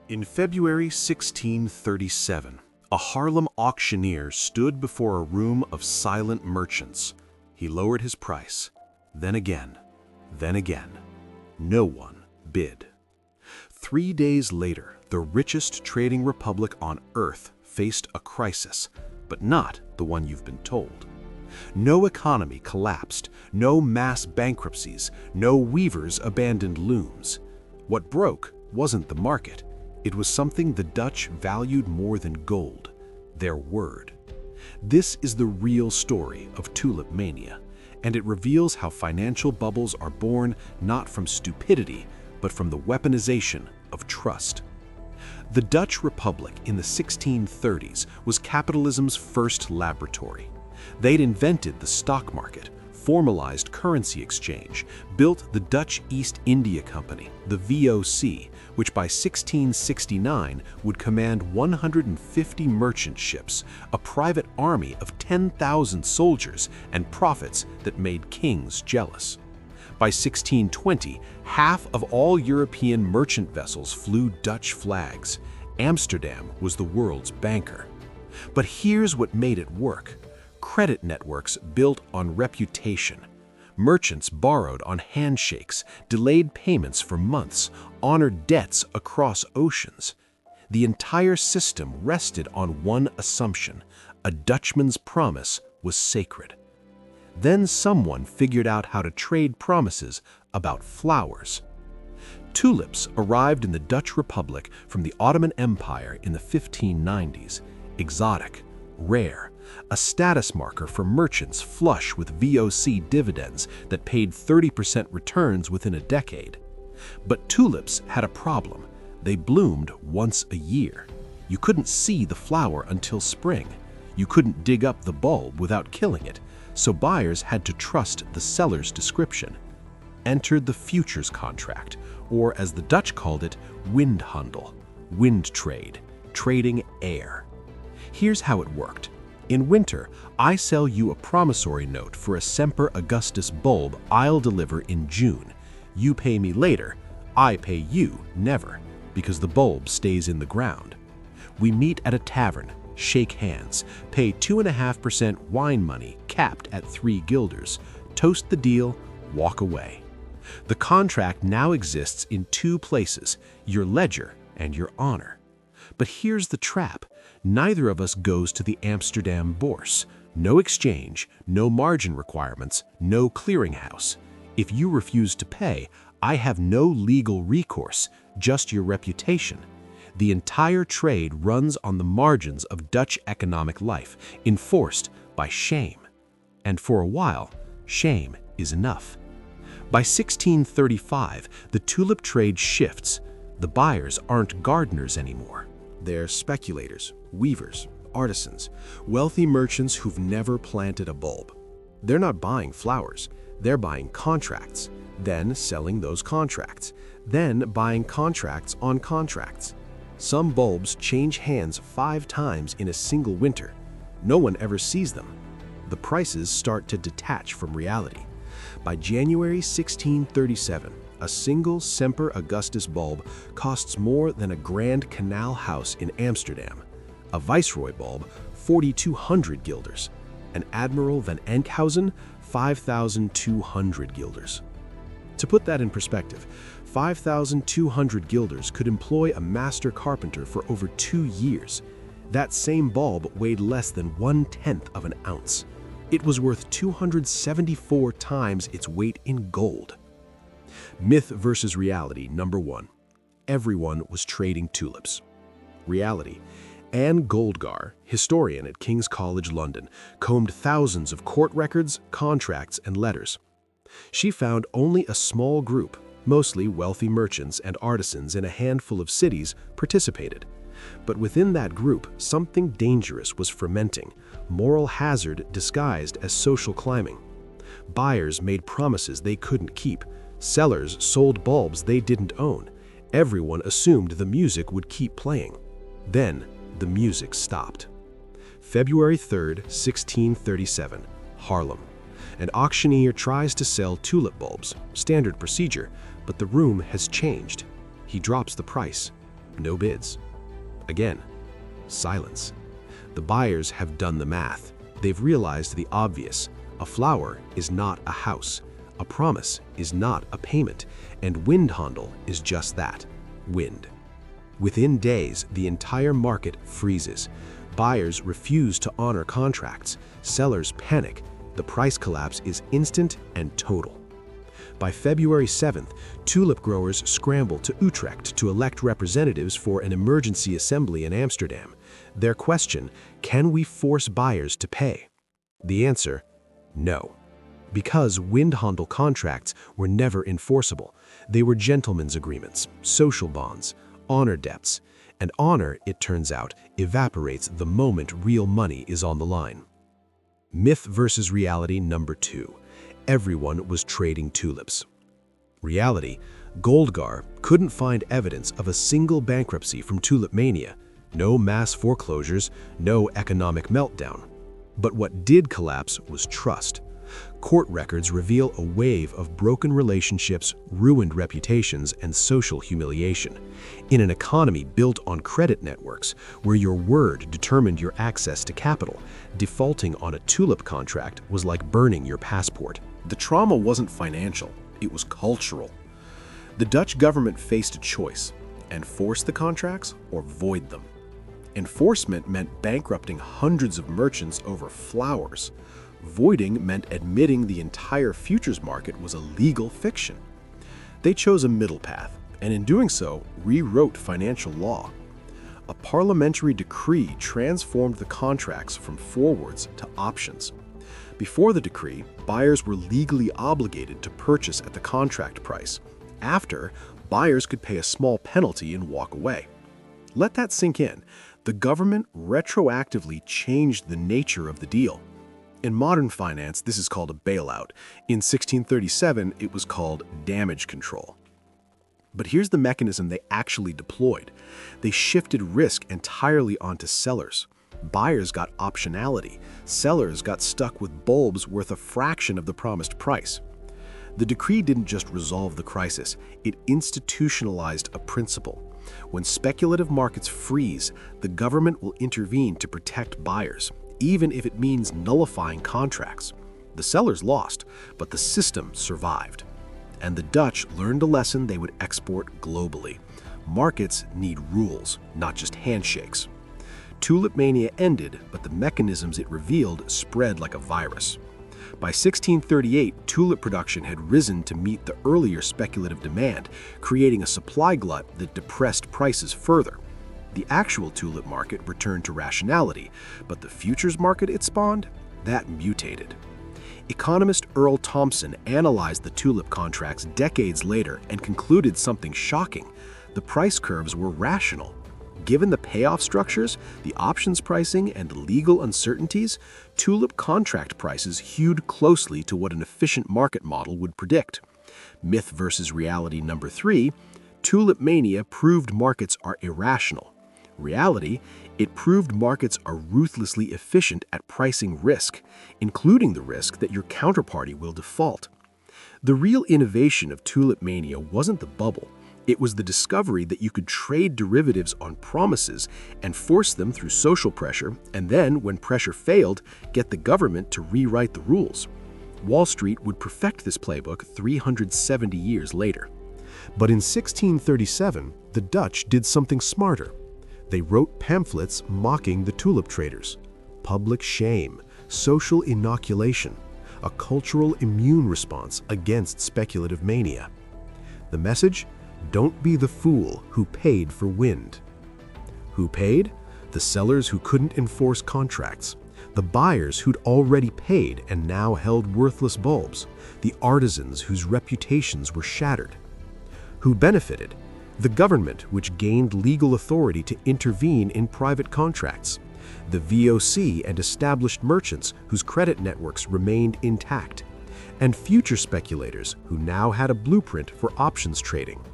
In February 1637, a Haarlem auctioneer stood before a room of silent merchants. He lowered his price, then again, then again. No one bid. 3 days later, the richest trading republic on Earth faced a crisis, but not the one you've been told. No economy collapsed, no mass bankruptcies, no weavers abandoned looms. What broke wasn't the market. It was something the Dutch valued more than gold: their word. This is the real story of Tulipmania, and it reveals how financial bubbles are born not from stupidity, but from the weaponization of trust. The Dutch Republic in the 1630s was capitalism's first laboratory. They'd invented the stock market, formalized currency exchange, built the Dutch East India Company, the VOC, which by 1669 would command 150 merchant ships, a private army of 10,000 soldiers, and profits that made kings jealous. By 1620, half of all European merchant vessels flew Dutch flags. Amsterdam was the world's banker. But here's what made it work: credit networks built on reputation. Merchants borrowed on handshakes, delayed payments for months, honored debts across oceans. The entire system rested on one assumption: a Dutchman's promise was sacred. Then someone figured out how to trade promises about flowers. Tulips arrived in the Dutch Republic from the Ottoman Empire in the 1590s. Exotic, rare, a status marker for merchants flush with VOC dividends that paid 30% returns within a decade. But tulips had a problem. They bloomed once a year. You couldn't see the flower until spring. You couldn't dig up the bulb without killing it, so buyers had to trust the seller's description. Entered the futures contract, or as the Dutch called it, Windhandel, wind trade, trading air. Here's how it worked. In winter, I sell you a promissory note for a Semper Augustus bulb I'll deliver in June. You pay me later. I pay you never, because the bulb stays in the ground. We meet at a tavern, shake hands, pay 2.5% wine money capped at 3 guilders, toast the deal, walk away. The contract now exists in 2 places: your ledger and your honor. But here's the trap. Neither of us goes to the Amsterdam Bourse. No exchange, no margin requirements, no clearinghouse. If you refuse to pay, I have no legal recourse, just your reputation. The entire trade runs on the margins of Dutch economic life, enforced by shame. And for a while, shame is enough. By 1635, the tulip trade shifts. The buyers aren't gardeners anymore. They're speculators, weavers, artisans, wealthy merchants who've never planted a bulb. They're not buying flowers, they're buying contracts, then selling those contracts, then buying contracts on contracts. Some bulbs change hands 5 times in a single winter. No one ever sees them. The prices start to detach from reality. By January 1637, a single Semper Augustus bulb costs more than a Grand Canal house in Amsterdam. A Viceroy bulb, 4,200 guilders. An Admiral van Enkhuizen, 5,200 guilders. To put that in perspective, 5,200 guilders could employ a master carpenter for over 2 years. That same bulb weighed less than 1/10 of an ounce. It was worth 274 times its weight in gold. Myth versus reality, number 1. Everyone was trading tulips. Reality. Anne Goldgar, historian at King's College London, combed thousands of court records, contracts, and letters. She found only a small group, mostly wealthy merchants and artisans in a handful of cities, participated. But within that group, something dangerous was fermenting: moral hazard disguised as social climbing. Buyers made promises they couldn't keep. Sellers sold bulbs they didn't own. Everyone assumed the music would keep playing. Then, the music stopped. February 3, 1637, Haarlem. An auctioneer tries to sell tulip bulbs, standard procedure, but the room has changed. He drops the price. No bids. Again, silence. The buyers have done the math. They've realized the obvious. A flower is not a house. A promise is not a payment. And Windhandel is just that, wind. Within days, the entire market freezes. Buyers refuse to honor contracts. Sellers panic. The price collapse is instant and total. By February 7th, tulip growers scramble to Utrecht to elect representatives for an emergency assembly in Amsterdam. Their question, can we force buyers to pay? The answer, no. Because Windhandel contracts were never enforceable. They were gentlemen's agreements, social bonds, honor debts. And honor, it turns out, evaporates the moment real money is on the line. Myth versus reality number 2. Everyone was trading tulips. Reality, Goldgar couldn't find evidence of a single bankruptcy from Tulipmania, no mass foreclosures, no economic meltdown. But what did collapse was trust. Court records reveal a wave of broken relationships, ruined reputations, and social humiliation. In an economy built on credit networks, where your word determined your access to capital, defaulting on a tulip contract was like burning your passport. The trauma wasn't financial, it was cultural. The Dutch government faced a choice: enforce the contracts or void them. Enforcement meant bankrupting hundreds of merchants over flowers. Voiding meant admitting the entire futures market was a legal fiction. They chose a middle path, and in doing so, rewrote financial law. A parliamentary decree transformed the contracts from forwards to options. Before the decree, buyers were legally obligated to purchase at the contract price. After, buyers could pay a small penalty and walk away. Let that sink in. The government retroactively changed the nature of the deal. In modern finance, this is called a bailout. In 1637, it was called damage control. But here's the mechanism they actually deployed. They shifted risk entirely onto sellers. Buyers got optionality. Sellers got stuck with bulbs worth a fraction of the promised price. The decree didn't just resolve the crisis, it institutionalized a principle. When speculative markets freeze, the government will intervene to protect buyers, even if it means nullifying contracts. The sellers lost, but the system survived. And the Dutch learned a lesson they would export globally. Markets need rules, not just handshakes. Tulipmania ended, but the mechanisms it revealed spread like a virus. By 1638, tulip production had risen to meet the earlier speculative demand, creating a supply glut that depressed prices further. The actual tulip market returned to rationality, but the futures market it spawned, that mutated. Economist Earl Thompson analyzed the tulip contracts decades later and concluded something shocking. The price curves were rational. Given the payoff structures, the options pricing, and the legal uncertainties, tulip contract prices hewed closely to what an efficient market model would predict. Myth versus reality number 3, Tulipmania proved markets are irrational. Reality, it proved markets are ruthlessly efficient at pricing risk, including the risk that your counterparty will default. The real innovation of Tulipmania wasn't the bubble. It was the discovery that you could trade derivatives on promises and force them through social pressure, and then, when pressure failed, get the government to rewrite the rules. Wall Street would perfect this playbook 370 years later. But in 1637, the Dutch did something smarter. They wrote pamphlets mocking the tulip traders. Public shame, social inoculation, a cultural immune response against speculative mania. The message? Don't be the fool who paid for wind. Who paid? The sellers who couldn't enforce contracts. The buyers who'd already paid and now held worthless bulbs. The artisans whose reputations were shattered. Who benefited? The government, which gained legal authority to intervene in private contracts. The VOC and established merchants whose credit networks remained intact. And future speculators who now had a blueprint for options trading.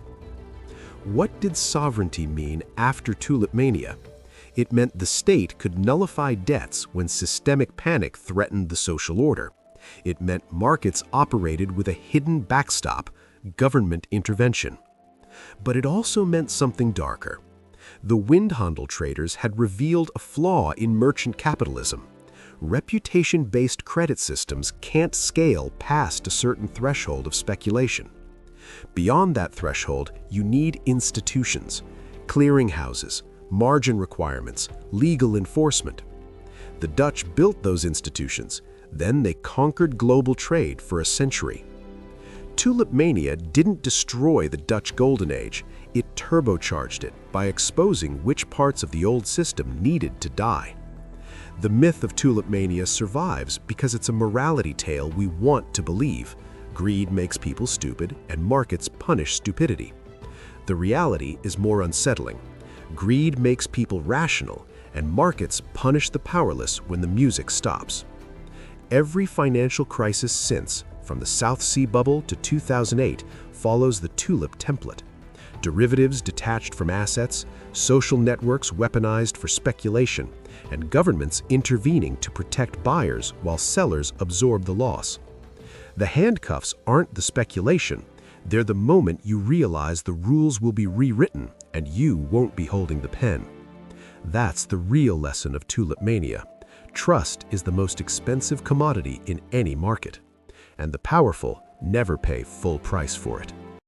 What did sovereignty mean after Tulipmania? It meant the state could nullify debts when systemic panic threatened the social order. It meant markets operated with a hidden backstop, government intervention. But it also meant something darker. The Windhandel traders had revealed a flaw in merchant capitalism. Reputation-based credit systems can't scale past a certain threshold of speculation. Beyond that threshold, you need institutions, clearinghouses, margin requirements, legal enforcement. The Dutch built those institutions, then they conquered global trade for a century. Tulipmania didn't destroy the Dutch Golden Age, it turbocharged it by exposing which parts of the old system needed to die. The myth of Tulipmania survives because it's a morality tale we want to believe. Greed makes people stupid, and markets punish stupidity. The reality is more unsettling. Greed makes people rational, and markets punish the powerless when the music stops. Every financial crisis since, from the South Sea bubble to 2008, follows the tulip template. Derivatives detached from assets, social networks weaponized for speculation, and governments intervening to protect buyers while sellers absorb the loss. The handcuffs aren't the speculation, they're the moment you realize the rules will be rewritten and you won't be holding the pen. That's the real lesson of Tulipmania. Trust is the most expensive commodity in any market, and the powerful never pay full price for it.